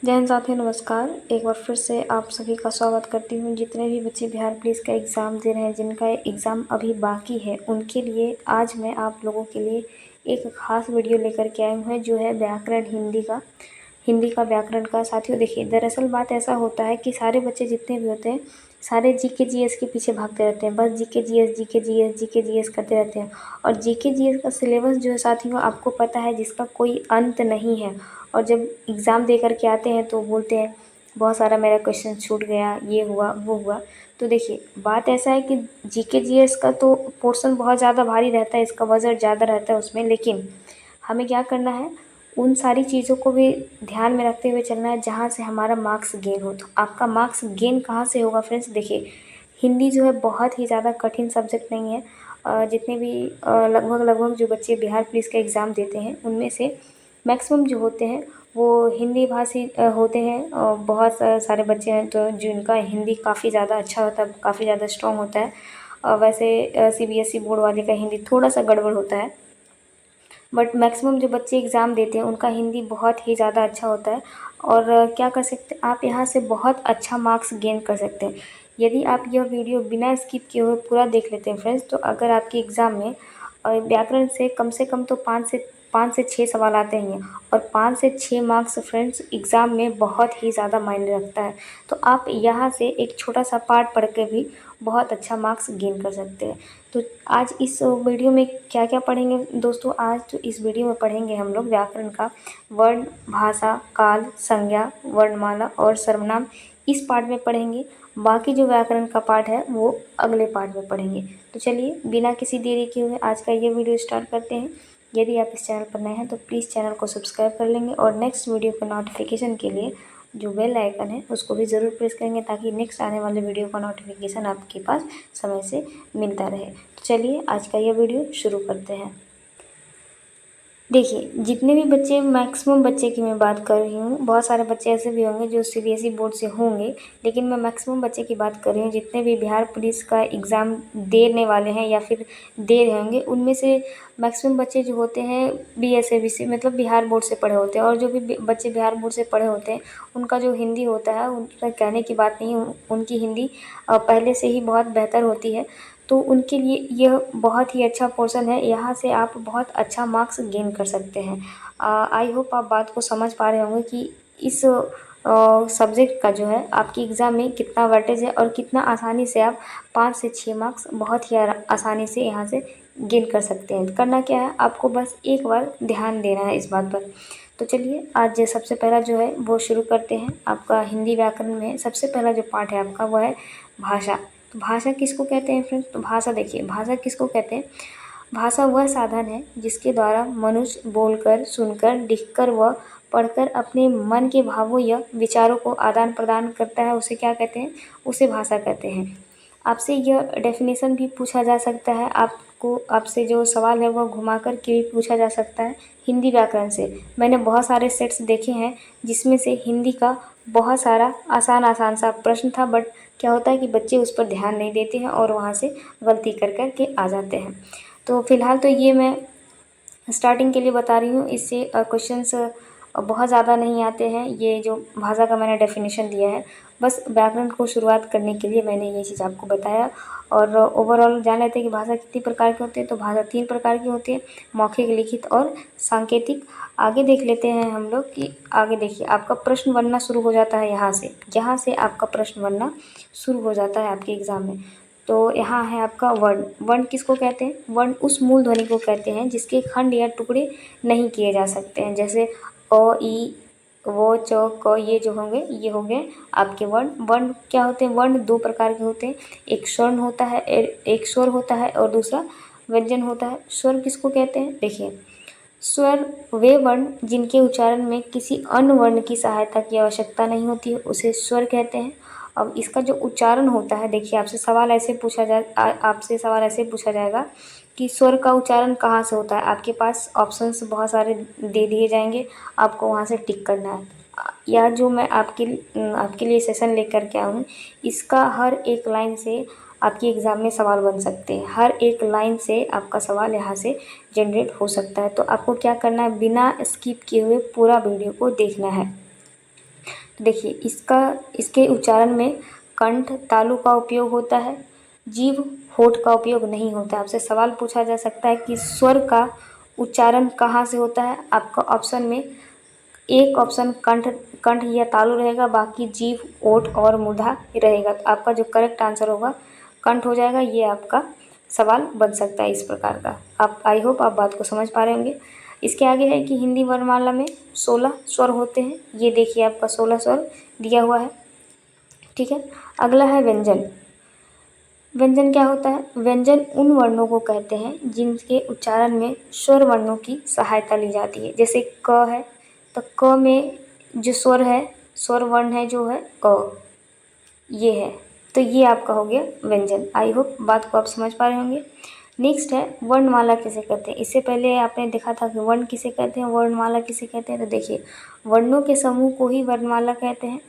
जय हिंद साथियों, नमस्कार। एक बार फिर से आप सभी का स्वागत करती हूँ। जितने भी बच्चे बिहार पुलिस का एग्ज़ाम दे रहे हैं, जिनका एग्ज़ाम अभी बाकी है, उनके लिए आज मैं आप लोगों के लिए एक ख़ास वीडियो लेकर के आई हूँ, जो है व्याकरण हिंदी का व्याकरण का। साथियों देखिए, दरअसल बात ऐसा होता है कि सारे बच्चे जितने भी होते हैं, सारे जीके जीएस के पीछे भागते रहते हैं। बस जीके जीएस करते रहते हैं। और जीके जीएस का सिलेबस जो है साथियों, आपको पता है, जिसका कोई अंत नहीं है। और जब एग्ज़ाम दे कर के आते हैं तो बोलते हैं बहुत सारा मेरा क्वेश्चन छूट गया, ये हुआ वो हुआ। तो देखिए, बात ऐसा है कि जीके जीएस का तो पोर्शन बहुत ज़्यादा भारी रहता है, इसका वज़न ज़्यादा रहता है उसमें। लेकिन हमें क्या करना है, उन सारी चीज़ों को भी ध्यान में रखते हुए चलना है जहाँ से हमारा मार्क्स गेन हो। तो आपका मार्क्स गेन कहाँ से होगा फ्रेंड्स? देखिए, हिंदी जो है बहुत ही ज़्यादा कठिन सब्जेक्ट नहीं है। जितने भी लगभग जो बच्चे बिहार पुलिस का एग्ज़ाम देते हैं, उनमें से मैक्सिमम जो होते हैं वो हिंदी भाषी होते हैं। बहुत सारे बच्चे हैं तो जिनका हिंदी काफ़ी ज़्यादा अच्छा होता है, काफ़ी ज़्यादा स्ट्रॉन्ग होता है। वैसे सीबीएसई बोर्ड वाले का हिंदी थोड़ा सा गड़बड़ होता है, बट मैक्सिमम जो बच्चे एग्ज़ाम देते हैं उनका हिंदी बहुत ही ज़्यादा अच्छा होता है। और क्या कर सकते हैं आप, यहाँ से बहुत अच्छा मार्क्स गेन कर सकते हैं यदि आप यह वीडियो बिना स्किप किए हुए पूरा देख लेते हैं फ्रेंड्स। तो अगर आपके एग्ज़ाम में व्याकरण से कम तो 5 से 6 सवाल आते हैं, और 5 से 6 मार्क्स फ्रेंड्स एग्ज़ाम में बहुत ही ज़्यादा मायने रखता है। तो आप यहाँ से एक छोटा सा पार्ट पढ़ के भी बहुत अच्छा मार्क्स गेन कर सकते हैं। तो आज इस वीडियो में क्या क्या पढ़ेंगे दोस्तों? आज तो इस वीडियो में पढ़ेंगे हम लोग व्याकरण का वर्ण, भाषा, काल, संज्ञा, वर्णमाला और सर्वनाम। इस पार्ट में पढ़ेंगे। बाकी जो व्याकरण का पार्ट है वो अगले पार्ट में पढ़ेंगे। तो चलिए, बिना किसी देरी के हुए आज का ये वीडियो स्टार्ट करते हैं। यदि आप इस चैनल पर नए हैं तो प्लीज़ चैनल को सब्सक्राइब कर लेंगे, और नेक्स्ट वीडियो का नोटिफिकेशन के लिए जो बेल आइकन है उसको भी ज़रूर प्रेस करेंगे, ताकि नेक्स्ट आने वाले वीडियो का नोटिफिकेशन आपके पास समय से मिलता रहे। तो चलिए, आज का यह वीडियो शुरू करते हैं। देखिए, जितने भी बच्चे, मैक्सिमम बच्चे की मैं बात कर रही हूँ, बहुत सारे बच्चे ऐसे भी होंगे जो सीबीएसई बोर्ड से होंगे, लेकिन मैं मैक्सिमम बच्चे की बात कर रही हूँ। जितने भी बिहार पुलिस का एग्ज़ाम देने वाले हैं या फिर दे रहे होंगे, उनमें से मैक्सिमम बच्चे जो होते हैं बीएसएबी से, मतलब बिहार बोर्ड से पढ़े होते हैं। और जो भी बच्चे बिहार बोर्ड से पढ़े होते हैं, उनका जो हिंदी होता है, उनका कहने की बात नहीं है, उनकी हिंदी पहले से ही बहुत बेहतर होती है। तो उनके लिए यह बहुत ही अच्छा पोर्शन है, यहाँ से आप बहुत अच्छा मार्क्स गेन कर सकते हैं। आई होप आप बात को समझ पा रहे होंगे कि इस सब्जेक्ट का जो है आपके एग्ज़ाम में कितना वेटेज है, और कितना आसानी से आप 5 से 6 मार्क्स बहुत ही आसानी से यहाँ से गेन कर सकते हैं। करना क्या है, आपको बस एक बार ध्यान देना है इस बात पर। तो चलिए, आज सबसे पहला जो है वो शुरू करते हैं। आपका हिंदी व्याकरण में सबसे पहला जो पार्ट है आपका, वो है भाषा। तो भाषा किसको कहते हैं फ्रेंड्स? तो भाषा, देखिए, भाषा किसको कहते हैं? भाषा वह साधन है जिसके द्वारा मनुष्य बोलकर, सुनकर, लिखकर व पढ़कर अपने मन के भावों या विचारों को आदान प्रदान करता है। उसे क्या कहते हैं? उसे भाषा कहते हैं। आपसे यह डेफिनेशन भी पूछा जा सकता है, आपसे जो सवाल है वह घुमा कर के भी पूछा जा सकता है हिंदी व्याकरण से। मैंने बहुत सारे सेट्स देखे हैं जिसमें से हिंदी का बहुत सारा आसान सा प्रश्न था, बट क्या होता है कि बच्चे उस पर ध्यान नहीं देते हैं और वहाँ से गलती कर के आ जाते हैं। तो फिलहाल तो ये मैं स्टार्टिंग के लिए बता रही हूँ, इससे क्वेश्चंस बहुत ज़्यादा नहीं आते हैं। ये जो भाषा का मैंने डेफिनेशन दिया है, बस व्याकरण को शुरुआत करने के लिए मैंने ये चीज़ आपको बताया। और ओवरऑल जान लेते हैं कि भाषा कितनी प्रकार की होती है। तो भाषा 3 प्रकार की होती है, मौखिक, लिखित और सांकेतिक। आगे देख लेते हैं हम लोग कि आगे देखिए, आपका प्रश्न बनना शुरू हो जाता है यहाँ से आपका प्रश्न बनना शुरू हो जाता है आपके एग्ज़ाम में। तो यहाँ है आपका वर्ण। वर्ण किसको कहते हैं? वर्ण उस मूल ध्वनि को कहते हैं जिसके खंड या टुकड़े नहीं किए जा सकते हैं। जैसे अ, ई, वो, च, क, ये जो होंगे, ये हो गए आपके वर्ण। वर्ण क्या होते हैं? वर्ण 2 प्रकार के होते हैं, एक स्वर्ण होता है, एक स्वर होता है, और दूसरा व्यंजन होता है। स्वर किसको कहते हैं? देखिए, स्वर वे वर्ण जिनके उच्चारण में किसी अन्य वर्ण की सहायता की आवश्यकता नहीं होती है, उसे स्वर कहते हैं। अब इसका जो उच्चारण होता है, देखिए, आपसे सवाल ऐसे पूछा जाएगा कि स्वर का उच्चारण कहाँ से होता है। आपके पास ऑप्शंस बहुत सारे दे दिए जाएंगे, आपको वहाँ से टिक करना है। या जो मैं आपके लिए सेशन लेकर के आऊँ, इसका हर एक लाइन से आपके एग्ज़ाम में सवाल बन सकते हैं। हर एक लाइन से आपका सवाल यहाँ से जनरेट हो सकता है। तो आपको क्या करना है, बिना स्किप किए हुए पूरा वीडियो को देखना है। देखिए इसके उच्चारण में कंठ तालु का उपयोग होता है, जीभ होठ का उपयोग नहीं होता। आपसे सवाल पूछा जा सकता है कि स्वर का उच्चारण कहाँ से होता है। आपका ऑप्शन में एक ऑप्शन कंठ या तालु रहेगा, बाकी जीभ ओठ और मूर्धा रहेगा। तो आपका जो करेक्ट आंसर होगा कंठ हो जाएगा। ये आपका सवाल बन सकता है इस प्रकार का। आप आई होप आप बात को समझ पा रहे होंगे। इसके आगे है कि हिंदी वर्णमाला में 16 स्वर होते हैं। ये देखिए आपका 16 स्वर दिया हुआ है, ठीक है। अगला है व्यंजन। व्यंजन क्या होता है? व्यंजन उन वर्णों को कहते हैं जिनके उच्चारण में स्वर वर्णों की सहायता ली जाती है। जैसे क है तो क में जो स्वर है, स्वर वर्ण है जो है अ, ये है, तो ये आपका हो गया व्यंजन। आई होप बात को आप समझ पा रहे होंगे। नेक्स्ट है वर्णमाला किसे कहते हैं। इससे पहले आपने देखा था कि वर्ण किसे कहते हैं, वर्णमाला किसे कहते हैं। तो देखिए वर्णों के समूह को ही वर्णमाला कहते हैं।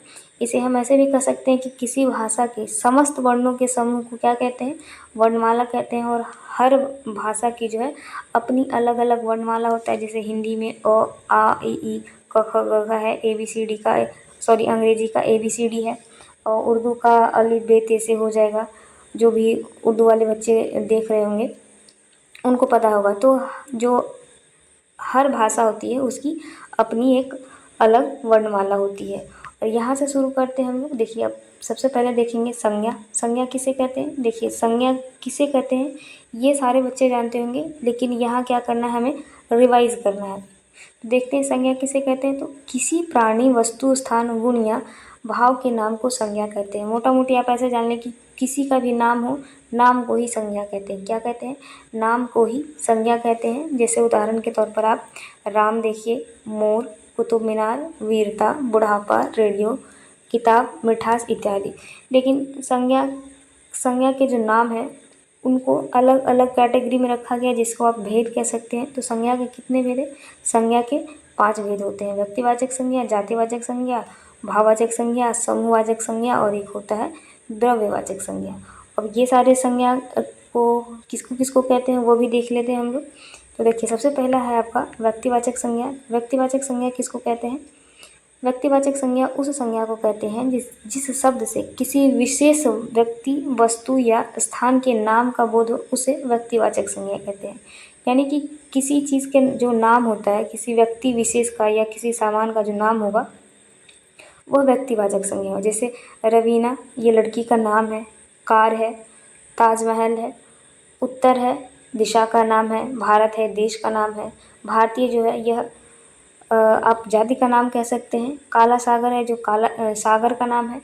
इसे हम ऐसे भी कह सकते हैं कि किसी भाषा के समस्त वर्णों के समूह को क्या कहते हैं, वर्णमाला कहते हैं। और हर भाषा की जो है अपनी अलग अलग वर्णमाला होता है। जैसे हिंदी में अ आ इ ई क ख ग घ है, ABCD का सॉरी अंग्रेजी का ABCD है, और उर्दू का अलिफ बे ते से हो जाएगा। जो भी उर्दू वाले बच्चे देख रहे होंगे उनको पता होगा। तो जो हर भाषा होती है उसकी अपनी एक अलग वर्णमाला होती है। और यहाँ से शुरू करते हैं हम लोग। देखिए अब सबसे पहले देखेंगे संज्ञा। संज्ञा किसे कहते हैं? देखिए संज्ञा किसे कहते हैं ये सारे बच्चे जानते होंगे, लेकिन यहाँ क्या करना है, हमें रिवाइज करना है। देखते हैं संज्ञा किसे कहते हैं। तो किसी प्राणी वस्तु स्थान गुण या भाव के नाम को संज्ञा कहते हैं। मोटा मोटी आप ऐसे जान लें कि किसी का भी नाम हो, नाम को ही संज्ञा कहते हैं। क्या कहते हैं? नाम को ही संज्ञा कहते हैं। जैसे उदाहरण के तौर पर आप राम देखिए, मोर, कुतुब मीनार, वीरता, बुढ़ापा, रेडियो, किताब, मिठास इत्यादि। लेकिन संज्ञा के जो नाम है उनको अलग अलग कैटेगरी में रखा गया, जिसको आप भेद कह सकते हैं। तो संज्ञा के कितने भेद है? संज्ञा के 5 भेद होते हैं। व्यक्तिवाचक संज्ञा, जातिवाचक संज्ञा, भाववाचक संज्ञा, समूहवाचक संज्ञा और एक होता है द्रव्यवाचक संज्ञा। अब ये सारे संज्ञा को किसको किसको कहते हैं वो भी देख लेते हैं हम लोग। तो देखिए सबसे पहला है आपका व्यक्तिवाचक संज्ञा। व्यक्तिवाचक संज्ञा किसको कहते हैं? व्यक्तिवाचक संज्ञा उस संज्ञा को कहते हैं जिस शब्द से किसी विशेष व्यक्ति, वस्तु या स्थान के नाम का बोध हो, उसे व्यक्तिवाचक संज्ञा कहते हैं। यानी कि किसी चीज़ के जो नाम होता है, किसी व्यक्ति विशेष का या किसी सामान का जो नाम होगा वह व्यक्तिवाचक संज्ञा हो। जैसे रवीना ये लड़की का नाम है, कार है, ताजमहल है, उत्तर है दिशा का नाम है, भारत है देश का नाम है, भारतीय जो है यह आप जाति का नाम कह सकते हैं, काला सागर है जो काला सागर का नाम है,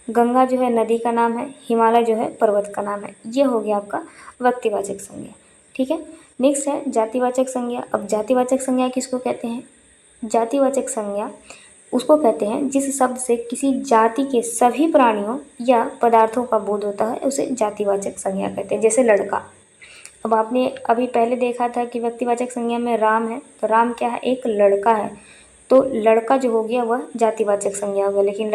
गंगा जो है नदी का नाम है, हिमालय जो है पर्वत का नाम है। ये हो गया आपका व्यक्तिवाचक संज्ञा, ठीक है। नेक्स्ट है जातिवाचक संज्ञा। अब जातिवाचक संज्ञा किसको कहते हैं? जातिवाचक संज्ञा उसको कहते हैं जिस शब्द से किसी जाति के सभी प्राणियों या पदार्थों का बोध होता है, उसे जातिवाचक संज्ञा कहते हैं। जैसे लड़का, अब आपने अभी पहले देखा था कि व्यक्तिवाचक संज्ञा में राम है, तो राम क्या है? एक लड़का है। तो लड़का जो हो गया वह जातिवाचक संज्ञा हो गया। लेकिन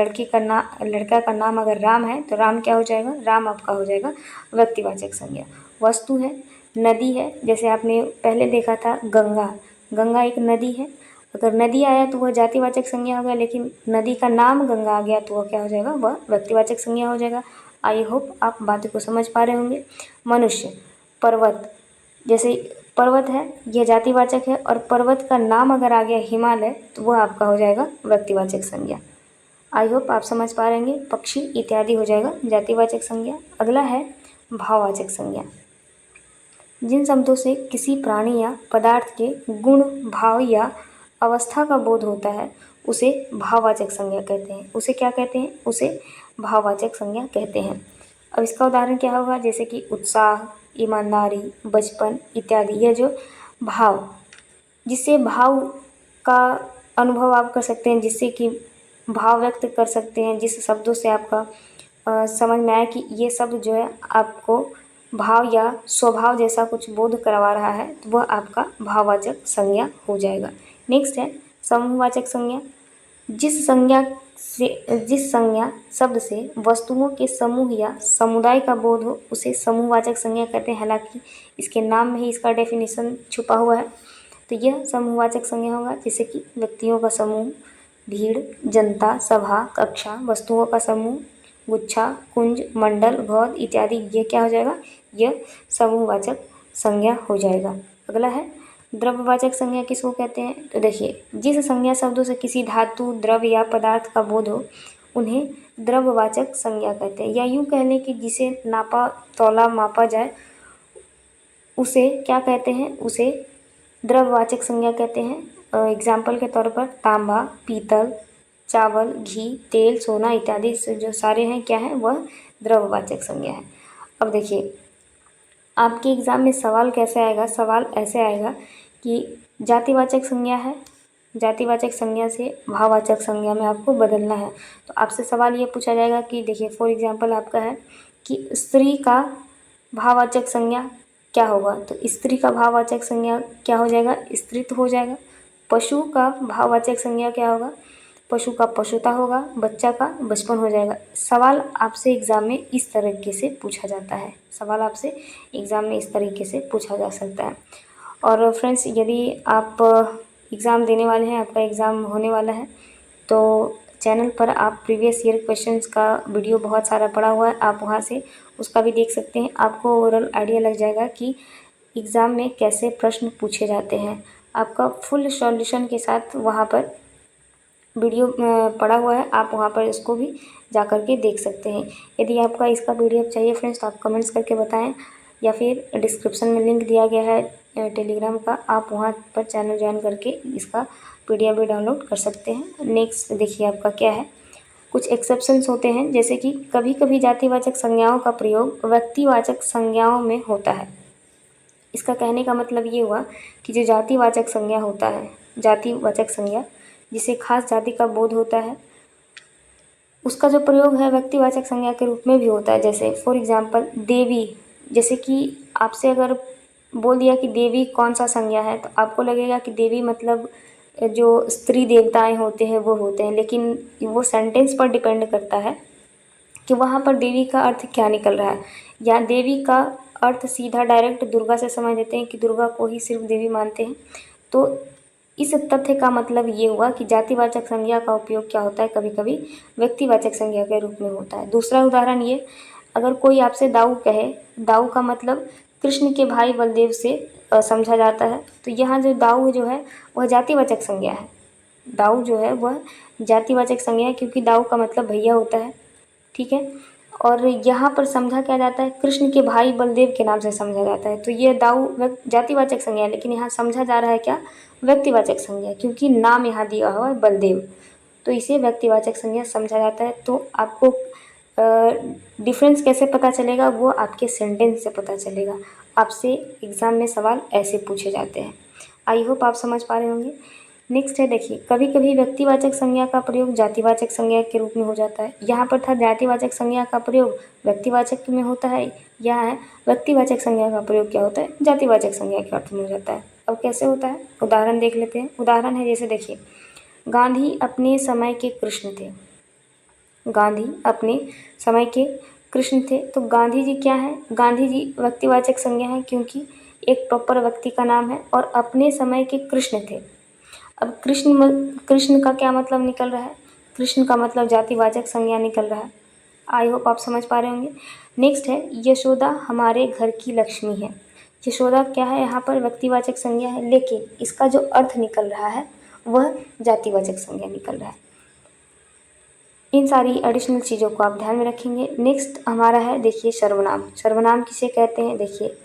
लड़का का नाम अगर राम है तो राम क्या हो जाएगा? राम आपका हो जाएगा व्यक्तिवाचक संज्ञा। वस्तु है, नदी है, जैसे आपने पहले देखा था गंगा, गंगा एक नदी है। अगर नदी आया तो वह जातिवाचक संज्ञा हो गया, लेकिन नदी का नाम गंगा आ गया तो वह क्या हो जाएगा? वह व्यक्तिवाचक संज्ञा हो जाएगा। आई होप आप बातों को समझ पा रहे होंगे। मनुष्य, पर्वत, जैसे पर्वत है यह जातिवाचक है, और पर्वत का नाम अगर आ गया हिमालय तो वह आपका हो जाएगा व्यक्तिवाचक संज्ञा। आई होप आप समझ पा रहे होंगे। पक्षी इत्यादि हो जाएगा जातिवाचक संज्ञा। अगला है भाववाचक संज्ञा। जिन शब्दों से किसी प्राणी या पदार्थ के गुण, भाव या अवस्था का बोध होता है उसे भाववाचक संज्ञा कहते हैं। उसे क्या कहते हैं? उसे भाववाचक संज्ञा कहते हैं। अब इसका उदाहरण क्या होगा? जैसे कि उत्साह, ईमानदारी, बचपन इत्यादि। यह जो भाव, जिससे भाव का अनुभव आप कर सकते हैं, जिससे कि भाव व्यक्त कर सकते हैं, जिस शब्दों से आपका समझ में आया कि ये शब्द जो है आपको भाव या स्वभाव जैसा कुछ बोध करवा रहा है, तो वह आपका भाववाचक संज्ञा हो जाएगा। नेक्स्ट है समूहवाचक संज्ञा। जिस संज्ञा शब्द से वस्तुओं के समूह या समुदाय का बोध हो उसे समूहवाचक संज्ञा कहते हैं। हालांकि इसके नाम में ही इसका डेफिनेशन छुपा हुआ है। तो यह समूहवाचक संज्ञा होगा, जैसे कि व्यक्तियों का समूह, भीड़, जनता, सभा, कक्षा, वस्तुओं का समूह, गुच्छा, कुंज, मंडल, गौद इत्यादि। ये क्या हो जाएगा? यह समूहवाचक संज्ञा हो जाएगा। अगला है द्रव्यवाचक संज्ञा किसको कहते हैं? तो देखिए, जिस संज्ञा शब्दों से किसी धातु, द्रव्य या पदार्थ का बोध हो उन्हें द्रव्यवाचक संज्ञा कहते हैं। या यूँ कह लें कि जिसे नापा, तौला, मापा जाए उसे क्या कहते हैं? उसे द्रव्यवाचक संज्ञा कहते हैं। एग्जाम्पल के तौर पर तांबा, पीतल, चावल, घी, तेल, सोना इत्यादि से जो सारे हैं क्या है? वह द्रव्यवाचक संज्ञा है। अब देखिए, आपके एग्ज़ाम में सवाल कैसे आएगा? सवाल ऐसे आएगा कि जातिवाचक संज्ञा है, जातिवाचक संज्ञा से भाववाचक संज्ञा में आपको बदलना है। तो आपसे सवाल ये पूछा जाएगा कि देखिए, फॉर एग्जांपल आपका है कि स्त्री का भाववाचक संज्ञा क्या होगा? तो स्त्री का भाववाचक संज्ञा क्या हो जाएगा? स्त्रीत्व हो जाएगा। पशु का भाववाचक संज्ञा क्या होगा? पशु का पशुता होगा। बच्चा का बचपन हो जाएगा। सवाल आपसे एग्ज़ाम में इस तरीके से पूछा जाता है। सवाल आपसे एग्ज़ाम में इस तरीके से पूछा जा सकता है। और फ्रेंड्स, यदि आप एग्ज़ाम देने वाले हैं, आपका एग्ज़ाम होने वाला है, तो चैनल पर आप प्रीवियस ईयर क्वेश्चंस का वीडियो बहुत सारा पड़ा हुआ है, आप वहाँ से उसका भी देख सकते हैं। आपको ओवरऑल आइडिया लग जाएगा कि एग्ज़ाम में कैसे प्रश्न पूछे जाते हैं। आपका फुल सॉल्यूशन के साथ वहाँ पर वीडियो पड़ा हुआ है, आप वहाँ पर इसको भी जा कर के देख सकते हैं। यदि आपका इसका PDF चाहिए फ्रेंड्स, तो आप कमेंट्स करके बताएं, या फिर डिस्क्रिप्शन में लिंक दिया गया है टेलीग्राम का, आप वहाँ पर चैनल ज्वाइन करके इसका PDF भी डाउनलोड कर सकते हैं। नेक्स्ट देखिए, आपका क्या है? कुछ एक्सेप्शंस होते हैं, जैसे कि कभी कभी जातिवाचक संज्ञाओं का प्रयोग व्यक्तिवाचक संज्ञाओं में होता है। इसका कहने का मतलब ये हुआ कि जो जातिवाचक संज्ञा होता है, जातिवाचक संज्ञा जिसे खास जाति का बोध होता है, उसका जो प्रयोग है व्यक्तिवाचक संज्ञा के रूप में भी होता है। जैसे फॉर एग्जांपल देवी, जैसे कि आपसे अगर बोल दिया कि देवी कौन सा संज्ञा है, तो आपको लगेगा कि देवी मतलब जो स्त्री देवताएं होते हैं वो होते हैं, लेकिन वो सेंटेंस पर डिपेंड करता है कि वहाँ पर देवी का अर्थ क्या निकल रहा है। या देवी का अर्थ सीधा डायरेक्ट दुर्गा से समझ लेते हैं कि दुर्गा को ही सिर्फ देवी मानते हैं। तो इस तथ्य का मतलब ये हुआ कि जातिवाचक संज्ञा का उपयोग क्या होता है? कभी कभी व्यक्तिवाचक संज्ञा के रूप में होता है। दूसरा उदाहरण ये, अगर कोई आपसे दाऊ कहे, दाऊ का मतलब कृष्ण के भाई बलदेव से समझा जाता है, तो यहाँ जो दाऊ जो है वह जातिवाचक संज्ञा है। दाऊ जो है वह जातिवाचक संज्ञा है, क्योंकि दाऊ का मतलब भैया होता है, ठीक है। और यहाँ पर समझा क्या जाता है? कृष्ण के भाई बलदेव के नाम से समझा जाता है। तो ये दाऊ जातिवाचक संज्ञा है, लेकिन यहाँ समझा जा रहा है क्या? व्यक्तिवाचक संज्ञा, क्योंकि नाम यहाँ दिया हुआ है बलदेव, तो इसे व्यक्तिवाचक संज्ञा समझा जाता है। तो आपको डिफरेंस कैसे पता चलेगा? वो आपके सेंटेंस से पता चलेगा। आपसे एग्ज़ाम में सवाल ऐसे पूछे जाते हैं। आई होप आप समझ पा रहे होंगे। नेक्स्ट है, देखिए, कभी कभी व्यक्तिवाचक संज्ञा का प्रयोग जातिवाचक संज्ञा के रूप में हो जाता है। यहाँ पर था जातिवाचक संज्ञा का प्रयोग व्यक्तिवाचक में होता है, यहाँ है व्यक्तिवाचक संज्ञा का प्रयोग क्या होता है? जातिवाचक संज्ञा के अर्थ में हो जाता है। अब कैसे होता है? उदाहरण देख लेते हैं। उदाहरण है, जैसे देखिए, गांधी अपने समय के कृष्ण थे। गांधी अपने समय के कृष्ण थे, तो गांधी जी क्या है? गांधी जी व्यक्तिवाचक संज्ञा है, क्योंकि एक प्रॉपर व्यक्ति का नाम है, और अपने समय के कृष्ण थे। अब कृष्ण का क्या मतलब निकल रहा है? कृष्ण का मतलब जातिवाचक संज्ञा निकल रहा है। आई होप आप समझ पा रहे होंगे। नेक्स्ट है, यशोदा हमारे घर की लक्ष्मी है। यशोदा क्या है? यहाँ पर व्यक्तिवाचक संज्ञा है, लेकिन इसका जो अर्थ निकल रहा है वह जातिवाचक संज्ञा निकल रहा है। इन सारी एडिशनल चीज़ों को आप ध्यान में रखेंगे। नेक्स्ट हमारा है, देखिए, सर्वनाम। सर्वनाम किसे कहते हैं? देखिए,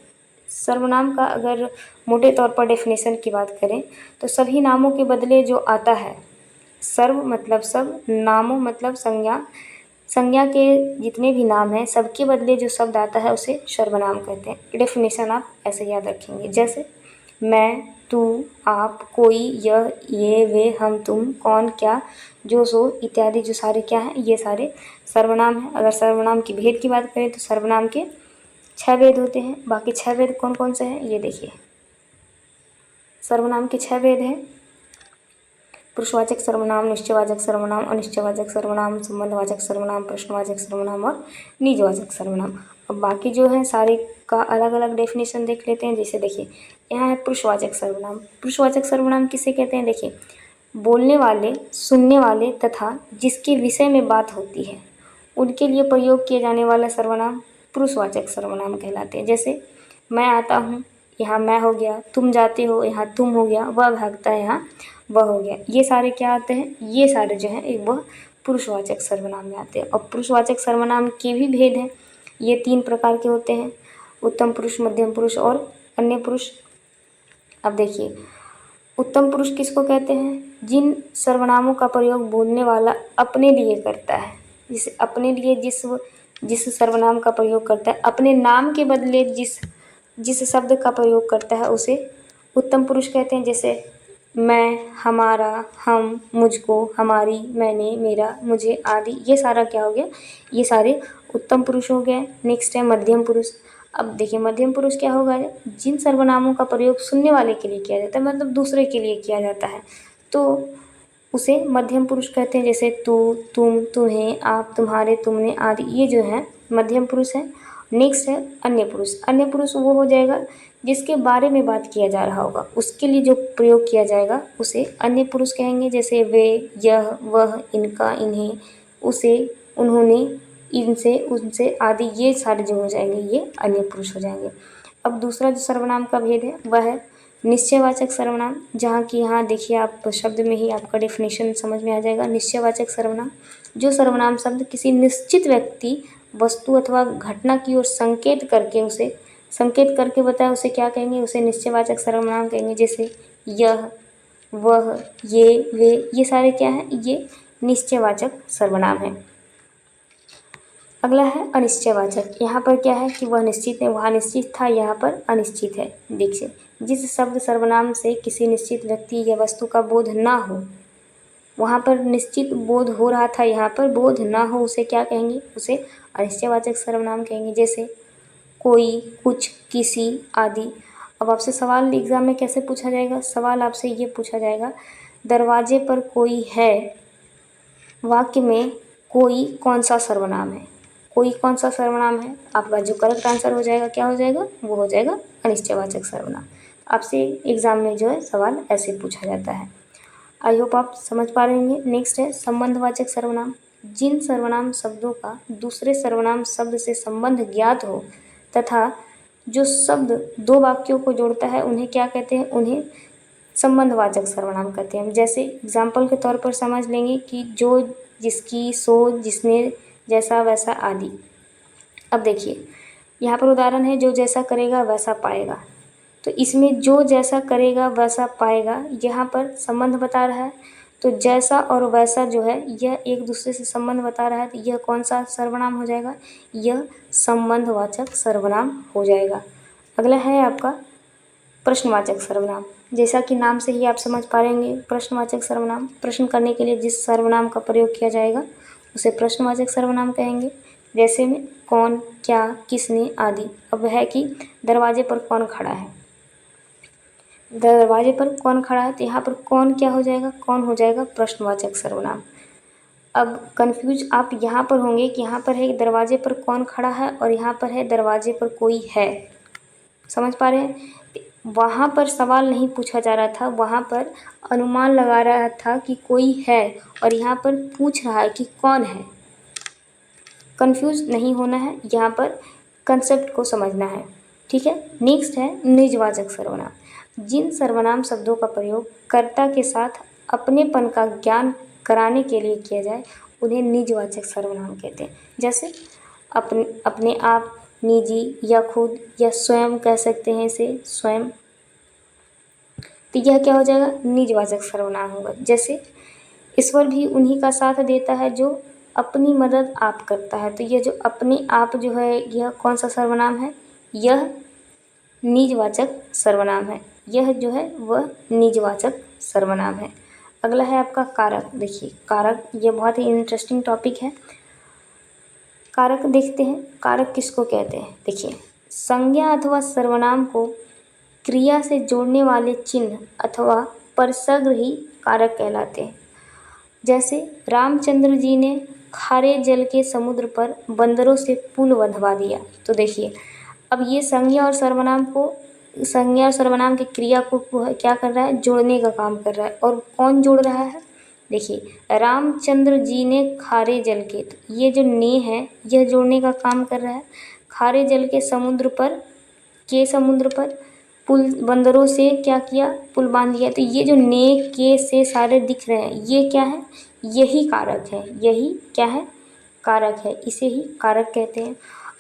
सर्वनाम का अगर मोटे तौर पर डेफिनेशन की बात करें, तो सभी नामों के बदले जो आता है, सर्व मतलब सब, नामों मतलब संज्ञा, संज्ञा के जितने भी नाम हैं सबके बदले जो शब्द आता है उसे सर्वनाम कहते हैं। डेफिनेशन आप ऐसे याद रखेंगे, जैसे मैं, तू, आप, कोई, यह, ये, वे, हम, तुम, कौन, क्या, जो, सो इत्यादि जो सारे क्या हैं? ये सारे सर्वनाम हैं। अगर सर्वनाम की भेद की बात करें तो सर्वनाम के 6 भेद होते हैं। बाकी 6 भेद कौन कौन से हैं? ये देखिए, सर्वनाम के 6 भेद हैं: पुरुषवाचक सर्वनाम, निश्चयवाचक सर्वनाम, अनिश्चयवाचक सर्वनाम, संबंधवाचक सर्वनाम, प्रश्नवाचक सर्वनाम और निजवाचक सर्वनाम। अब बाकी जो है सारे का अलग अलग डेफिनेशन देख लेते हैं। जैसे देखिए, यहाँ है पुरुषवाचक सर्वनाम। पुरुषवाचक सर्वनाम किसे कहते हैं? देखिए, बोलने वाले, सुनने वाले तथा जिसके विषय में बात होती है उनके लिए प्रयोग किए जाने वाला सर्वनाम पुरुषवाचक सर्वनाम कहलाते हैं। जैसे मैं आता हूँ, यहाँ मैं हो गया, तुम जाते हो, यहाँ तुम हो गया, वह भागता है, यहाँ वह हो गया। ये सारे क्या आते हैं, ये सारे जो हैं एक वह पुरुषवाचक सर्वनाम में आते हैं। और पुरुषवाचक सर्वनाम के भी भेद हैं, ये 3 प्रकार के होते हैं, उत्तम पुरुष, मध्यम पुरुष और अन्य पुरुष। अब देखिए, उत्तम पुरुष किसको कहते हैं, जिन सर्वनामों का प्रयोग बोलने वाला अपने लिए करता है। जिस अपने लिए जिस सर्वनाम का प्रयोग करता है, अपने नाम के बदले जिस शब्द का प्रयोग करता है उसे उत्तम पुरुष कहते हैं। जैसे मैं, हमारा, हम, मुझको, हमारी, मैंने, मेरा, मुझे आदि, ये सारा क्या हो गया, ये सारे उत्तम पुरुष हो गए। नेक्स्ट है मध्यम पुरुष। अब देखिए मध्यम पुरुष क्या होगा, जिन सर्वनामों का प्रयोग सुनने वाले के लिए किया जाता है, मतलब दूसरे के लिए किया जाता है, तो उसे मध्यम पुरुष कहते हैं। जैसे तू, तुम, तुम्हें, आप, तुम्हारे, तुमने आदि, ये जो है मध्यम पुरुष है। नेक्स्ट है अन्य पुरुष। अन्य पुरुष वो हो जाएगा जिसके बारे में बात किया जा रहा होगा, उसके लिए जो प्रयोग किया जाएगा उसे अन्य पुरुष कहेंगे। जैसे वे, यह, वह, इनका, इन्हें, उसे, उन्होंने, इनसे, उनसे आदि, ये सारे जो हो जाएंगे ये अन्य पुरुष हो जाएंगे। अब दूसरा जो सर्वनाम का भेद है वह है निश्चयवाचक सर्वनाम, जहाँ की यहाँ देखिए आप शब्द में ही आपका डेफिनेशन समझ में आ जाएगा। निश्चयवाचक सर्वनाम, जो सर्वनाम शब्द किसी निश्चित व्यक्ति, वस्तु अथवा घटना की ओर संकेत करके बताए उसे क्या कहेंगे, उसे निश्चयवाचक सर्वनाम कहेंगे। जैसे यह, वह, ये, वे, ये सारे क्या हैं, ये निश्चयवाचक सर्वनाम है। अगला है अनिश्चयवाचक। यहाँ पर क्या है कि वह निश्चित है, वहाँ निश्चित था, यहाँ पर अनिश्चित है। देखिए, जिस शब्द सर्वनाम से किसी निश्चित व्यक्ति या वस्तु का बोध ना हो, वहाँ पर निश्चित बोध हो रहा था, यहाँ पर बोध ना हो, उसे क्या कहेंगे, उसे अनिश्चयवाचक सर्वनाम कहेंगे। जैसे कोई, कुछ, किसी आदि। अब आपसे सवाल एग्जाम में कैसे पूछा जाएगा, सवाल आपसे ये पूछा जाएगा, दरवाजे पर कोई है, वाक्य में कोई कौन सा सर्वनाम है, कोई कौन सा सर्वनाम है। आपका जो करेक्ट आंसर हो जाएगा क्या हो जाएगा, वो हो जाएगा अनिश्चयवाचक सर्वनाम। आपसे एग्जाम में जो है सवाल ऐसे पूछा जाता है। आई होप आप समझ पा रहे होंगे। नेक्स्ट है संबंधवाचक सर्वनाम। जिन सर्वनाम शब्दों का दूसरे सर्वनाम शब्द से संबंध ज्ञात हो तथा जो शब्द 2 वाक्यों को जोड़ता है उन्हें क्या कहते हैं, उन्हें संबंधवाचक सर्वनाम कहते हैं। जैसे एग्जाम्पल के तौर पर समझ लेंगे कि जो, जिसकी, सो, जिसने, जैसा, वैसा आदि। अब देखिए यहाँ पर उदाहरण है, जो जैसा करेगा वैसा पाएगा। तो इसमें जो जैसा करेगा वैसा पाएगा, यहाँ पर संबंध बता रहा है। तो जैसा और वैसा जो है यह एक दूसरे से संबंध बता रहा है, तो यह कौन सा सर्वनाम हो जाएगा, यह संबंधवाचक सर्वनाम हो जाएगा। अगला है आपका प्रश्नवाचक सर्वनाम। जैसा कि नाम से ही आप समझ पा रहे होंगे, प्रश्नवाचक सर्वनाम, प्रश्न करने के लिए जिस सर्वनाम का प्रयोग किया जाएगा उसे प्रश्नवाचक सर्वनाम कहेंगे। जैसे में कौन, क्या, किसने आदि। अब है कि दरवाजे पर कौन खड़ा है, दरवाजे पर कौन खड़ा है, तो यहाँ पर कौन क्या हो जाएगा, कौन हो जाएगा प्रश्नवाचक सर्वनाम। अब कंफ्यूज आप यहाँ पर होंगे कि यहाँ पर है दरवाजे पर कौन खड़ा है और यहाँ पर है दरवाजे पर कोई है। समझ पा रहे हैं, वहाँ पर सवाल नहीं पूछा जा रहा था, वहाँ पर अनुमान लगा रहा था कि कोई है, और यहाँ पर पूछ रहा है कि कौन है। कंफ्यूज नहीं होना है, यहाँ पर कंसेप्ट को समझना है, ठीक है। नेक्स्ट है निजवाचक सर्वनाम। जिन सर्वनाम शब्दों का प्रयोग कर्ता के साथ अपनेपन का ज्ञान कराने के लिए किया जाए उन्हें निजवाचक सर्वनाम कहते हैं। जैसे अपने आप, निजी या खुद या स्वयं कह सकते हैं इसे, स्वयं, तो यह क्या हो जाएगा, निजवाचक सर्वनाम होगा। जैसे ईश्वर भी उन्हीं का साथ देता है जो अपनी मदद आप करता है, तो यह जो अपने आप जो है यह कौन सा सर्वनाम है, यह निजवाचक सर्वनाम है, यह जो है वह निजवाचक सर्वनाम है। अगला है आपका कारक। देखिए कारक, यह बहुत ही इंटरेस्टिंग टॉपिक है। कारक देखते हैं, कारक किसको कहते हैं। देखिए संज्ञा अथवा सर्वनाम को क्रिया से जोड़ने वाले चिन्ह अथवा परसर्ग ही कारक कहलाते हैं। जैसे रामचंद्र जी ने खारे जल के समुद्र पर बंदरों से पुल बंधवा दिया। तो देखिए अब ये संज्ञा और सर्वनाम को संज्ञा और सर्वनाम की क्रिया को क्या कर रहा है, जोड़ने का काम कर रहा है। और कौन जोड़ रहा है, देखिए रामचंद्र जी ने खारे जल के, तो ये जो ने है यह जोड़ने का काम कर रहा है। खारे जल के समुद्र पर, के समुद्र पर पुल बंदरों से क्या किया, पुल बांध दिया। तो ये जो ने के से सारे दिख रहे हैं, ये क्या है, यही कारक है, यही क्या है, कारक है, इसे ही कारक कहते हैं।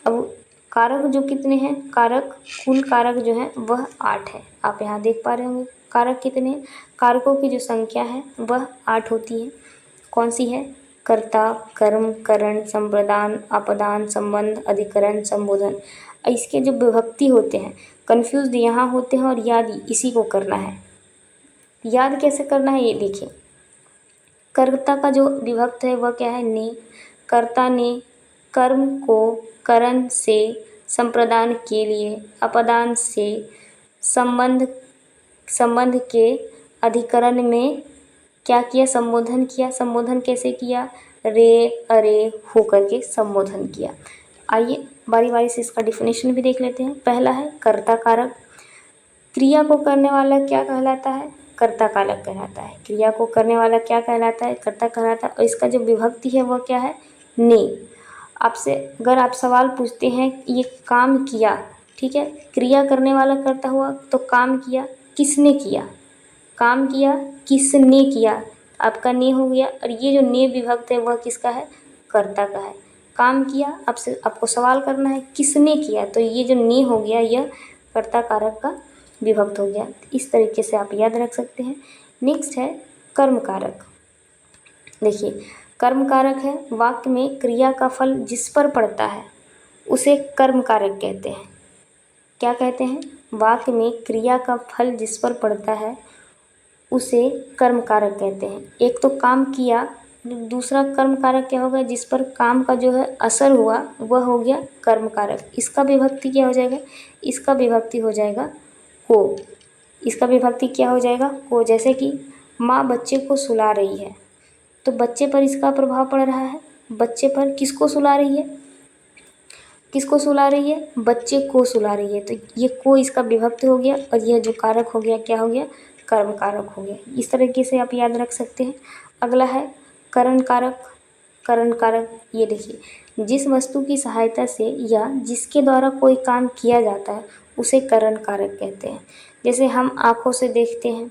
अब कारक जो कितने हैं, कारक कुल कारक जो है वह 8 है। आप यहाँ देख पा रहे होंगे कारक कितने हैं। कारकों की जो संख्या है वह 8 होती है। कौन सी है, कर्ता, कर्म, करण, संप्रदान, अपदान, संबंध, अधिकरण, संबोधन। इसके जो विभक्ति होते हैं, कन्फ्यूज यहाँ होते हैं, और याद इसी को करना है। याद कैसे करना है, ये देखिए। कर्ता का जो विभक्त है वह क्या है, ने। कर्ता ने कर्म को करण से, संप्रदान के लिए, अपदान से, संबंध संबंध के, अधिकरण में क्या किया, संबोधन किया। संबोधन कैसे किया, रे अरे हो करके संबोधन किया। आइए बारी बारी से इसका डिफिनेशन भी देख लेते हैं। पहला है कर्ता कारक। क्रिया को करने वाला क्या कहलाता है, कर्ता कारक कहलाता है। क्रिया को करने वाला क्या कहलाता है, कर्ता कहलाता है। और इसका जो विभक्ति है वह क्या है, ने। आपसे अगर आप सवाल पूछते हैं ये काम किया, ठीक है, क्रिया करने वाला करता हुआ, तो काम किया किसने किया, काम किया किसने किया, आपका ने हो गया। और ये जो ने विभक्त है वह किसका है, कर्ता का है। काम किया, आपसे आपको सवाल करना है किसने किया, तो ये जो ने हो गया यह कर्ता कारक का विभक्त हो गया। इस तरीके से आप याद रख सकते हैं। नेक्स्ट है कर्म कारक। देखिए कर्म कारक है, वाक्य में क्रिया का फल जिस पर पड़ता है उसे कर्म कारक कहते हैं। क्या कहते हैं, वाक्य में क्रिया का फल जिस पर पड़ता है उसे कर्म कारक कहते हैं। एक तो काम किया, दूसरा कर्म कारक क्या होगा, जिस पर काम का जो है असर हुआ वह हो गया कर्म कारक। इसका विभक्ति क्या हो जाएगा, इसका विभक्ति हो जाएगा को। इसका विभक्ति क्या हो जाएगा, को। जैसे कि माँ बच्चे को सुला रही है, तो बच्चे पर इसका प्रभाव पड़ रहा है। बच्चे पर किसको सुला रही है, किसको सुला रही है, बच्चे को सुला रही है। तो ये को इसका विभक्त हो गया, और यह जो कारक हो गया क्या हो गया, कर्म कारक हो गया। इस तरीके से आप याद रख सकते हैं। अगला है करण कारक। करण कारक, ये देखिए जिस वस्तु की सहायता से या जिसके द्वारा कोई काम किया जाता है उसे करण कारक कहते हैं। जैसे हम आँखों से देखते हैं,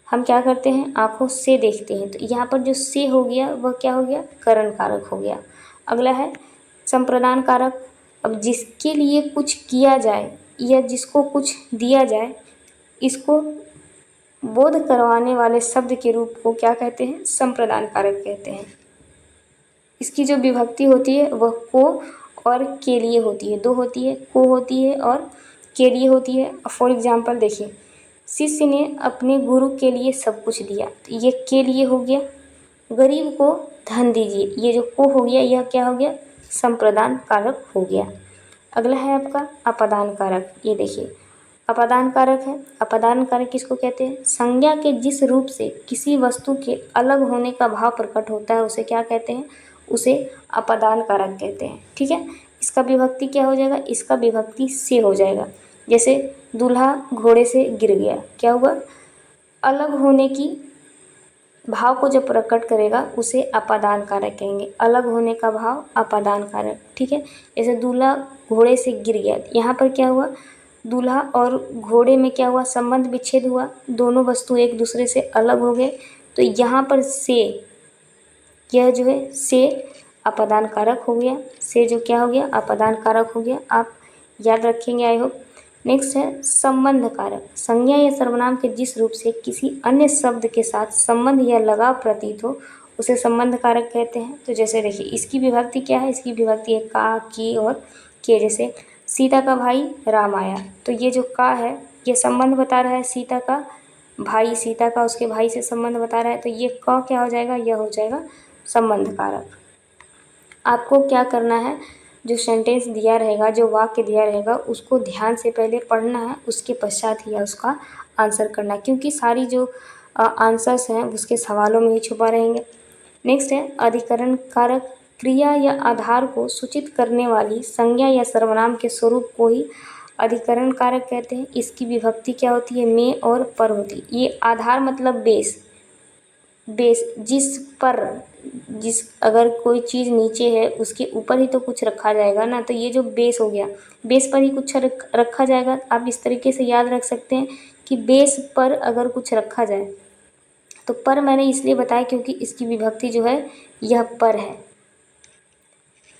हम क्या करते हैं, आँखों से देखते हैं, तो यहाँ पर जो से हो गया वह क्या हो गया, करण कारक हो गया। अगला है संप्रदान कारक। अब जिसके लिए कुछ किया जाए या जिसको कुछ दिया जाए, इसको बोध करवाने वाले शब्द के रूप को क्या कहते हैं, संप्रदान कारक कहते हैं। इसकी जो विभक्ति होती है वह को और के लिए होती है, दो होती है, को होती है और के लिए होती है। फॉर एग्जाम्पल देखिए, शिष्य ने अपने गुरु के लिए सब कुछ दिया, तो ये के लिए हो गया। गरीब को धन दीजिए, ये जो को हो गया यह क्या हो गया, संप्रदान कारक हो गया। अगला है आपका अपदान कारक। ये देखिए अपदान कारक है। अपदान कारक किसको कहते हैं, संज्ञा के जिस रूप से किसी वस्तु के अलग होने का भाव प्रकट होता है उसे क्या कहते हैं, उसे अपदान कारक कहते हैं। ठीक है, इसका विभक्ति क्या हो जाएगा, इसका विभक्ति से हो जाएगा। जैसे दूल्हा घोड़े से गिर गया, क्या हुआ, अलग होने की भाव को जब प्रकट करेगा उसे अपादान कारक कहेंगे। अलग होने का भाव अपादान कारक। ठीक है, जैसे दूल्हा घोड़े से गिर गया, यहाँ पर क्या हुआ, दूल्हा और घोड़े में क्या हुआ, संबंध विच्छेद हुआ, दोनों वस्तु एक दूसरे से अलग हो गए। तो यहाँ पर से, यह जो है से अपादान कारक हो गया। से जो क्या हो गया, अपादान कारक हो गया। आप याद रखेंगे आई होप। नेक्स्ट है संबंध कारक। संज्ञा या सर्वनाम के जिस रूप से किसी अन्य शब्द के साथ संबंध या लगाव प्रतीत हो उसे संबंध कारक कहते हैं। तो जैसे देखिए इसकी विभक्ति क्या है, इसकी विभक्ति है का, की और के। जैसे सीता का भाई राम आया, तो ये जो का है ये संबंध बता रहा है सीता का भाई, सीता का उसके भाई से संबंध बता रहा है, तो ये क क्या हो जाएगा, यह हो जाएगा संबंध कारक। आपको क्या करना है, जो सेंटेंस दिया रहेगा, जो वाक्य दिया रहेगा उसको ध्यान से पहले पढ़ना है, उसके पश्चात ही उसका आंसर करना है, क्योंकि सारी जो आंसर्स हैं उसके सवालों में ही छुपा रहेंगे। नेक्स्ट है अधिकरण कारक। क्रिया या आधार को सूचित करने वाली संज्ञा या सर्वनाम के स्वरूप को ही अधिकरण कारक कहते हैं। इसकी विभक्ति क्या होती है, में और पर होती है। ये आधार मतलब बेस, जिस अगर कोई चीज़ नीचे है उसके ऊपर ही तो कुछ रखा जाएगा ना, तो ये जो बेस हो गया, बेस पर ही कुछ रखा जाएगा। आप इस तरीके से याद रख सकते हैं कि बेस पर अगर कुछ रखा जाए, तो पर मैंने इसलिए बताया क्योंकि इसकी विभक्ति जो है यह पर है।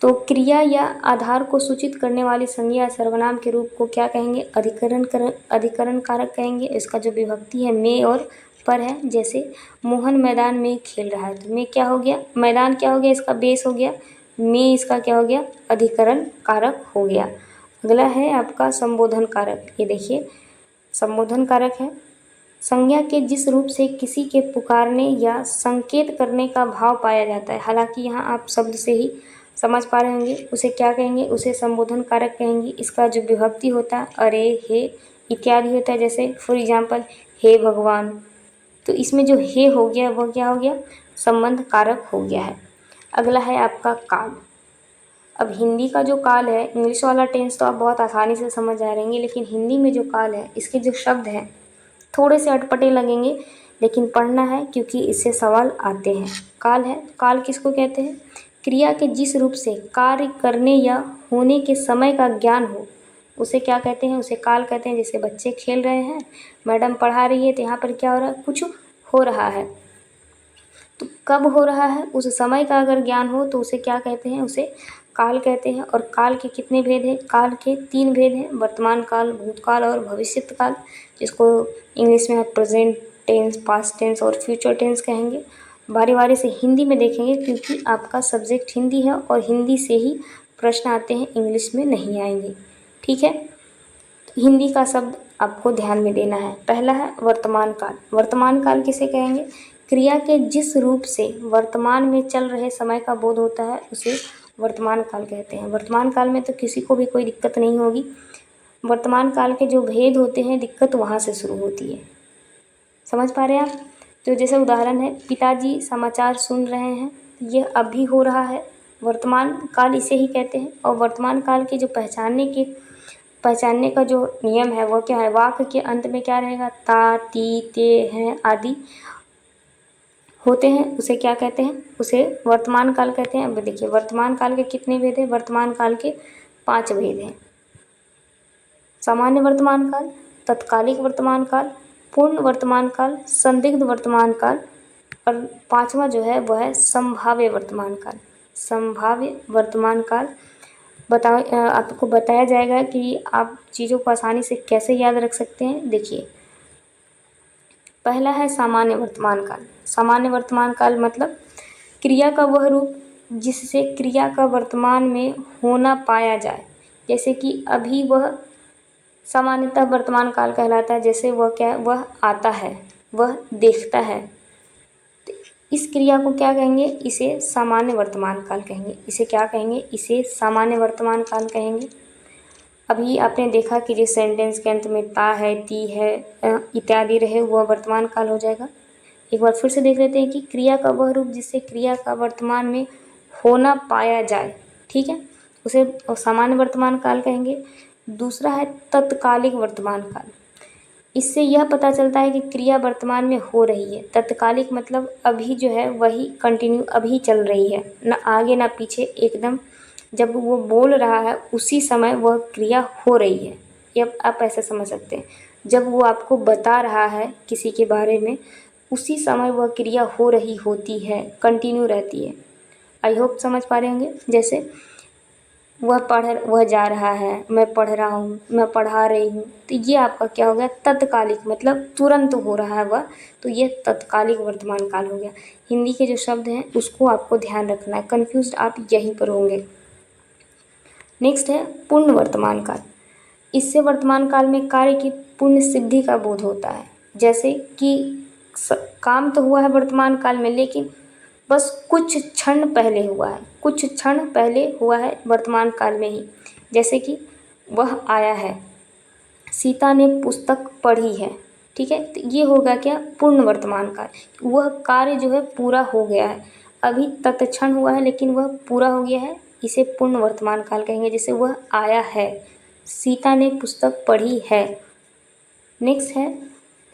तो क्रिया या आधार को सूचित करने वाली संज्ञा या सर्वनाम के रूप को क्या कहेंगे, अधिकरण कारक कहेंगे। इसका जो विभक्ति है में और पर है। जैसे मोहन मैदान में खेल रहा है, तो में क्या हो गया, मैदान क्या हो गया, इसका बेस हो गया, में इसका क्या हो गया, अधिकरण कारक हो गया। अगला है आपका संबोधन कारक। ये देखिए संबोधन कारक है, संज्ञा के जिस रूप से किसी के पुकारने या संकेत करने का भाव पाया जाता है। हालांकि यहाँ आप शब्द से ही समझ पा रहे होंगे, उसे क्या कहेंगे, उसे संबोधन कारक कहेंगे। इसका जो विभक्ति होता है अरे, हे इत्यादि होता है। जैसे फॉर एग्जाम्पल हे भगवान, तो इसमें जो हे हो गया वह क्या हो गया, संबंध कारक हो गया है। अगला है आपका काल। अब हिंदी का जो काल है, इंग्लिश वाला टेंस तो आप बहुत आसानी से समझ जा रहेंगे, लेकिन हिंदी में जो काल है, इसके जो शब्द हैं थोड़े से अटपटे लगेंगे, लेकिन पढ़ना है क्योंकि इससे सवाल आते हैं। काल है, काल किसको कहते हैं, क्रिया के जिस रूप से कार्य करने या होने के समय का ज्ञान हो उसे क्या कहते हैं, उसे काल कहते हैं। जैसे बच्चे खेल रहे हैं, मैडम पढ़ा रही है, तो यहाँ पर क्या हो रहा है, कुछ हो रहा है, तो कब हो रहा है उस समय का अगर ज्ञान हो तो उसे क्या कहते हैं, उसे काल कहते हैं। और काल के कितने भेद हैं, काल के 3 भेद हैं, वर्तमान काल, भूतकाल और भविष्यत काल, जिसको इंग्लिश में आप प्रेजेंट टेंस, पास्ट टेंस और फ्यूचर टेंस कहेंगे। बारी बारी से हिंदी में देखेंगे क्योंकि आपका सब्जेक्ट हिंदी है और हिंदी से ही प्रश्न आते हैं, इंग्लिश में नहीं आएंगे, ठीक है। तो हिंदी का शब्द आपको ध्यान में देना है। पहला है वर्तमान काल। वर्तमान काल किसे कहेंगे, क्रिया के जिस रूप से वर्तमान में चल रहे समय का बोध होता है उसे वर्तमान काल कहते हैं। वर्तमान काल में तो किसी को भी कोई दिक्कत नहीं होगी। वर्तमान काल के जो भेद होते हैं, दिक्कत वहाँ से शुरू होती है। समझ पा रहे हैं आप। तो जैसे उदाहरण है, पिताजी समाचार सुन रहे हैं, यह अभी हो रहा है, वर्तमान काल इसे ही कहते हैं। और वर्तमान काल के जो पहचानने का जो नियम है वो क्या है, वाक्य के अंत में क्या रहेगा, ता, ती, ते हैं आदि होते हैं, उसे क्या कहते हैं, उसे वर्तमान काल कहते हैं। अब देखिए वर्तमान काल के कितने भेद हैं, वर्तमान काल के 5 भेद हैं। सामान्य वर्तमान काल, तत्कालिक वर्तमान काल, पूर्ण वर्तमान काल, संदिग्ध वर्तमान काल, और 5वां जो है वह है संभाव्य वर्तमान काल। संभाव्य वर्तमान काल आपको बताया जाएगा कि आप चीज़ों को आसानी से कैसे याद रख सकते हैं। देखिए पहला है सामान्य वर्तमान काल। सामान्य वर्तमान काल मतलब क्रिया का वह रूप जिससे क्रिया का वर्तमान में होना पाया जाए। जैसे कि अभी, वह सामान्यतः वर्तमान काल कहलाता है। जैसे वह क्या है, वह आता है, वह देखता है, तो इस क्रिया को क्या कहेंगे, इसे सामान्य वर्तमान काल कहेंगे। इसे क्या कहेंगे, इसे सामान्य वर्तमान काल कहेंगे। अभी आपने देखा कि जिस सेंटेंस के अंत में ता है, ती है इत्यादि रहे, वह वर्तमान काल हो जाएगा। एक बार फिर से देख लेते हैं कि क्रिया का वह रूप जिससे क्रिया का वर्तमान में होना पाया जाए, ठीक है, उसे सामान्य वर्तमान काल कहेंगे। दूसरा है तत्कालिक वर्तमान काल। इससे यह पता चलता है कि क्रिया वर्तमान में हो रही है। तत्कालिक मतलब अभी जो है वही कंटिन्यू अभी चल रही है, ना आगे ना पीछे, एकदम जब वो बोल रहा है उसी समय वह क्रिया हो रही है। ये आप ऐसे समझ सकते हैं, जब वो आपको बता रहा है किसी के बारे में उसी समय वह क्रिया हो रही होती है, कंटिन्यू रहती है। आई होप समझ पा रहे होंगे। जैसे वह जा रहा है, मैं पढ़ रहा हूँ, मैं पढ़ा रही हूँ, तो ये आपका क्या हो गया, तत्कालिक मतलब तुरंत हो रहा है वह, तो ये तत्कालिक वर्तमान काल हो गया। हिंदी के जो शब्द हैं उसको आपको ध्यान रखना है, कन्फ्यूज्ड आप यहीं पर होंगे। नेक्स्ट है पूर्ण वर्तमान काल। इससे वर्तमान काल में कार्य की पूर्ण सिद्धि का बोध होता है। जैसे कि काम तो हुआ है वर्तमान काल में, लेकिन बस कुछ क्षण पहले हुआ है, कुछ क्षण पहले हुआ है वर्तमान काल में ही। जैसे कि वह आया है, सीता ने पुस्तक पढ़ी है, ठीक है, तो ये होगा क्या, पूर्ण वर्तमान काल। वह कार्य जो है पूरा हो गया है, अभी तत्क्षण हुआ है लेकिन वह पूरा हो गया है, इसे पूर्ण वर्तमान काल कहेंगे। जैसे वह आया है, सीता ने पुस्तक पढ़ी है। नेक्स्ट है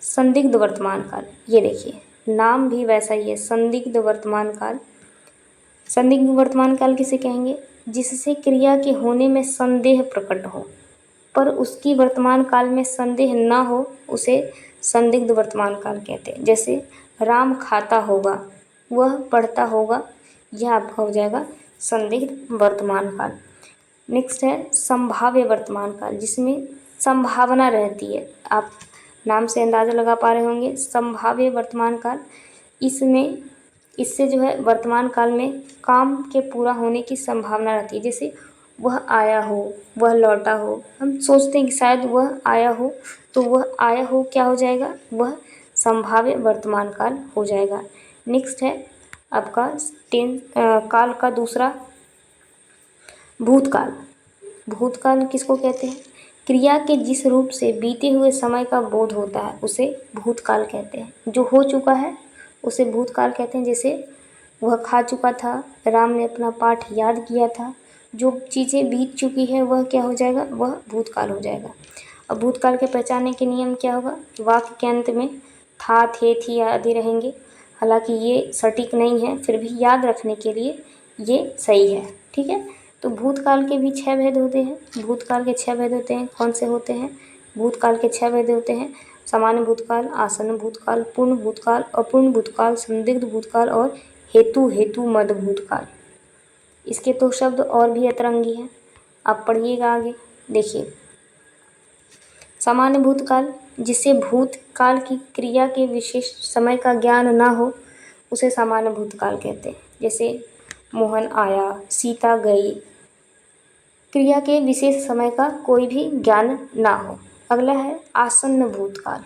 संदिग्ध वर्तमान काल। ये देखिए नाम भी वैसा ही है, संदिग्ध वर्तमान काल। संदिग्ध वर्तमान काल किसे कहेंगे? जिससे क्रिया के होने में संदेह प्रकट हो पर उसकी वर्तमान काल में संदेह ना हो, उसे संदिग्ध वर्तमान काल कहते हैं। जैसे राम खाता होगा, वह पढ़ता होगा, यह आपका हो जाएगा संदिग्ध वर्तमान काल। नेक्स्ट है संभाव्य वर्तमान काल, जिसमें संभावना रहती है। आप नाम से अंदाज़ा लगा पा रहे होंगे संभाव्य वर्तमान काल। इससे जो है वर्तमान काल में काम के पूरा होने की संभावना रहती है। जैसे वह आया हो, वह लौटा हो, हम सोचते हैं कि शायद वह आया हो, तो वह आया हो क्या हो जाएगा? वह संभाव्य वर्तमान काल हो जाएगा। नेक्स्ट है आपका काल का दूसरा भूतकाल। भूतकाल किसको कहते हैं? क्रिया के जिस रूप से बीते हुए समय का बोध होता है उसे भूतकाल कहते हैं। जो हो चुका है उसे भूतकाल कहते हैं। जैसे वह खा चुका था, राम ने अपना पाठ याद किया था, जो चीज़ें बीत चुकी है वह क्या हो जाएगा? वह भूतकाल हो जाएगा। अब भूतकाल के पहचानने के नियम क्या होगा? वाक्य के अंत में था, थे, थी आदि रहेंगे। हालांकि ये सटीक नहीं है, फिर भी याद रखने के लिए ये सही है। ठीक है, तो भूतकाल के भी 6 भेद होते हैं। भूतकाल के 6 भेद होते हैं। कौन से होते हैं? भूतकाल के 6 भेद होते हैं। सामान्य भूतकाल, आसन्न भूतकाल, पूर्ण भूतकाल, अपूर्ण भूतकाल, संदिग्ध भूतकाल और हेतु मद भूतकाल। इसके तो शब्द और भी अतरंगी हैं, आप पढ़िएगा आगे। देखिए सामान्य भूतकाल, जिससे भूतकाल की क्रिया के विशेष समय का ज्ञान ना हो उसे सामान्य भूतकाल कहते हैं। जैसे मोहन आया, सीता गई, क्रिया के विशेष समय का कोई भी ज्ञान ना हो। अगला है आसन्न भूतकाल।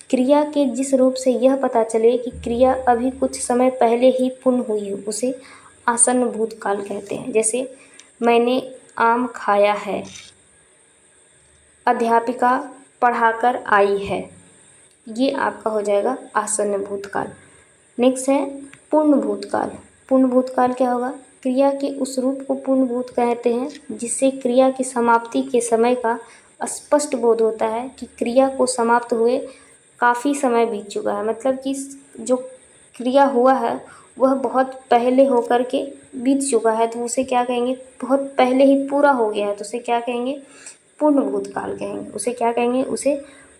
क्रिया के जिस रूप से यह पता चले कि क्रिया अभी कुछ समय पहले ही पूर्ण हुई हो उसे आसन्न भूतकाल कहते हैं। जैसे मैंने आम खाया है, अध्यापिका पढ़ाकर आई है, ये आपका हो जाएगा आसन्न भूतकाल। नेक्स्ट है पूर्ण भूतकाल। पूर्ण भूतकाल क्या होगा? क्रिया के उस रूप को पूर्ण भूत कहते हैं जिससे क्रिया की समाप्ति के समय का स्पष्ट बोध होता है कि क्रिया को समाप्त हुए काफ़ी समय बीत चुका है। मतलब कि जो क्रिया हुआ है वह बहुत पहले होकर के बीत चुका है, तो उसे क्या कहेंगे? बहुत पहले ही पूरा हो गया है, तो उसे क्या कहेंगे? पूर्ण भूतकाल कहेंगे। उसे क्या कहेंगे? उसे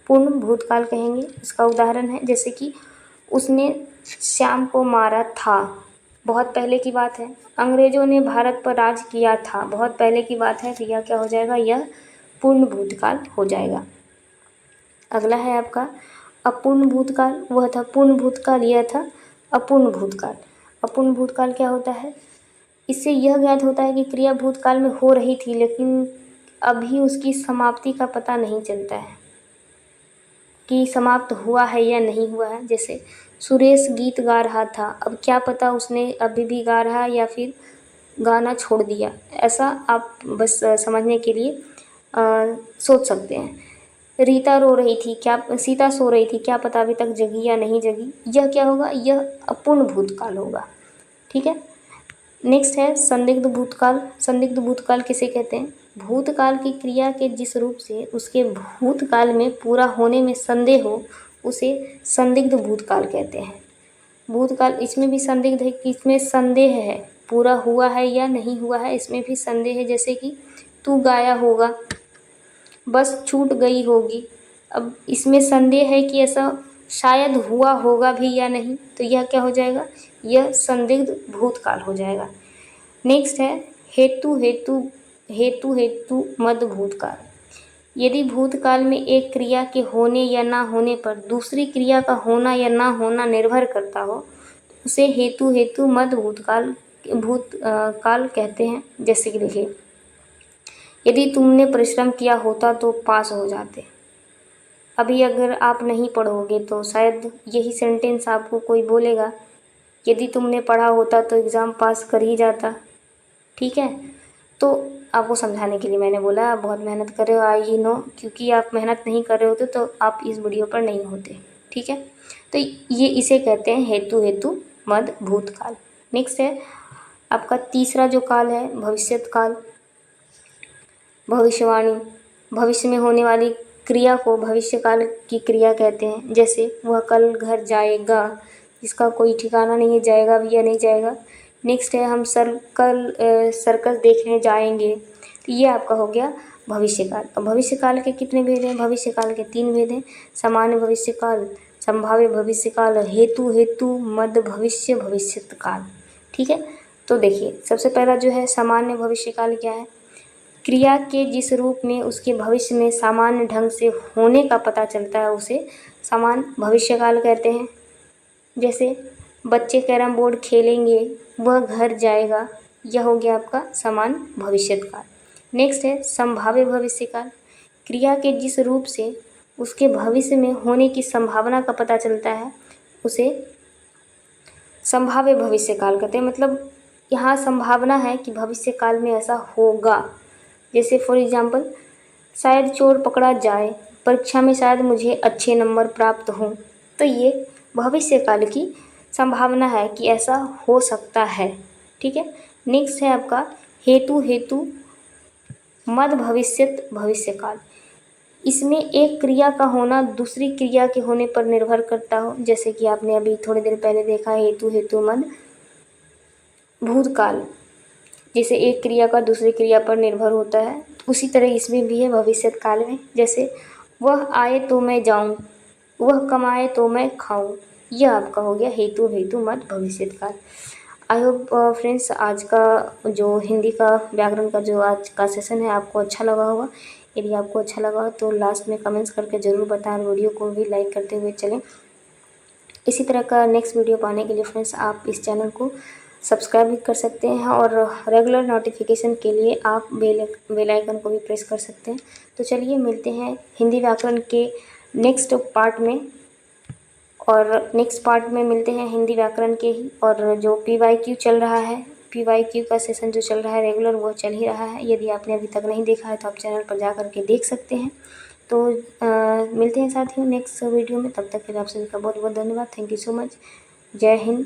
पूर्ण भूतकाल कहेंगे। इसका उदाहरण है जैसे कि उसने श्याम को मारा था, बहुत पहले की बात है। अंग्रेजों ने भारत पर राज किया था, बहुत पहले की बात है। तो यह क्या हो जाएगा? यह पूर्ण भूतकाल हो जाएगा। अगला है आपका अपूर्ण भूतकाल। वह था पूर्ण भूतकाल, यह था अपूर्ण भूतकाल। अपूर्ण भूतकाल क्या होता है? इससे यह ज्ञात होता है कि क्रिया भूतकाल में हो रही थी लेकिन अभी उसकी समाप्ति का पता नहीं चलता है कि समाप्त हुआ है या नहीं हुआ है। जैसे सुरेश गीत गा रहा था, अब क्या पता उसने अभी भी गा रहा है या फिर गाना छोड़ दिया। ऐसा आप बस समझने के लिए सोच सकते हैं। रीता रो रही थी, क्या सीता सो रही थी, क्या पता अभी तक जगी या नहीं जगी। यह क्या होगा? यह अपूर्ण भूतकाल होगा। ठीक है, नेक्स्ट है संदिग्ध भूतकाल। संदिग्ध भूतकाल किसे कहते हैं? भूतकाल की क्रिया के जिस रूप से उसके भूतकाल में पूरा होने में संदेह हो उसे संदिग्ध भूतकाल कहते हैं। भूतकाल इसमें भी संदिग्ध है कि इसमें संदेह है, पूरा हुआ है या नहीं हुआ है, इसमें भी संदेह है। जैसे कि तू गाया होगा, बस छूट गई होगी। अब इसमें संदेह है कि ऐसा शायद हुआ होगा भी या नहीं, तो यह क्या हो जाएगा? यह संदिग्ध भूतकाल हो जाएगा। नेक्स्ट है हेतु मद भूतकाल। यदि भूतकाल में एक क्रिया के होने या ना होने पर दूसरी क्रिया का होना या ना होना निर्भर करता हो उसे हेतु मद भूतकाल काल कहते हैं। जैसे कि देखिए यदि तुमने परिश्रम किया होता तो पास हो जाते। अभी अगर आप नहीं पढ़ोगे तो शायद यही सेंटेंस आपको कोई बोलेगा, यदि तुमने पढ़ा होता तो एग्ज़ाम पास कर ही जाता। ठीक है, तो आपको समझाने के लिए मैंने बोला। आप बहुत मेहनत कर रहे हो, आई नो, क्योंकि आप मेहनत नहीं कर रहे होते तो आप इस वीडियो पर नहीं होते। ठीक है, तो ये इसे कहते हैं हेतु मद भूतकाल। नेक्स्ट है आपका तीसरा जो काल है भविष्यत काल। भविष्यवाणी, भविष्य में होने वाली क्रिया को भविष्यकाल की क्रिया कहते हैं। जैसे वह कल घर जाएगा, इसका कोई ठिकाना नहीं है, जाएगा भी या नहीं जाएगा। नेक्स्ट है हम सर्कस देखने जाएंगे, तो ये आपका हो गया भविष्यकाल। अब भविष्यकाल के कितने भेद हैं? भविष्यकाल के 3 भेद हैं। सामान्य भविष्यकाल, संभाव्य भविष्यकाल, हेतु मध्य भविष्य, भविष्यत काल। ठीक है, तो देखिए सबसे पहला जो है सामान्य भविष्यकाल क्या है? क्रिया के जिस रूप में उसके भविष्य में सामान्य ढंग से होने का पता चलता है उसे सामान्य भविष्यकाल कहते हैं। जैसे बच्चे कैरम बोर्ड खेलेंगे, वह घर जाएगा, यह हो गया आपका सामान्य भविष्यत काल। नेक्स्ट है संभाव्य भविष्यकाल, क्रिया के जिस रूप से उसके भविष्य में होने की संभावना का पता चलता है उसे संभाव्य भविष्यकाल कहते हैं। मतलब यहाँ संभावना है कि भविष्य काल में ऐसा होगा। जैसे फॉर एग्जाम्पल, शायद चोर पकड़ा जाए, परीक्षा में शायद मुझे अच्छे नंबर प्राप्त हों, तो ये भविष्यकाल की संभावना है कि ऐसा हो सकता है। ठीक है, नेक्स्ट है आपका हेतु मध्य भविष्यत भविष्यकाल। इसमें एक क्रिया का होना दूसरी क्रिया के होने पर निर्भर करता हो। जैसे कि आपने अभी थोड़ी देर पहले देखा हेतु मध्य भूतकाल, जैसे एक क्रिया का दूसरी क्रिया पर निर्भर होता है, उसी तरह इसमें भी है भविष्यत काल में। जैसे वह आए तो मैं जाऊं, वह कमाए तो मैं खाऊं, यह आपका हो गया हेतु मध्य भविष्यत काल। आई होप फ्रेंड्स आज का जो हिंदी का व्याकरण का जो आज का सेशन है आपको अच्छा लगा होगा। यदि आपको अच्छा लगा तो लास्ट में कमेंट्स करके ज़रूर बताएं। वीडियो को भी लाइक करते हुए चलें। इसी तरह का नेक्स्ट वीडियो पाने के लिए फ्रेंड्स आप इस चैनल को सब्सक्राइब भी कर सकते हैं और रेगुलर नोटिफिकेशन के लिए आप बेल आइकन को भी प्रेस कर सकते हैं। तो चलिए मिलते हैं हिंदी व्याकरण के नेक्स्ट पार्ट में, और नेक्स्ट पार्ट में मिलते हैं हिंदी व्याकरण के ही। और जो PYQ चल रहा है, PYQ का सेशन जो चल रहा है रेगुलर, वो चल ही रहा है। यदि आपने अभी तक नहीं देखा है तो आप चैनल पर जा करके देख सकते हैं। तो मिलते हैं साथियों नेक्स्ट वीडियो में, तब तक के लिए आप सभी का बहुत बहुत धन्यवाद। Thank you so much. जय हिंद।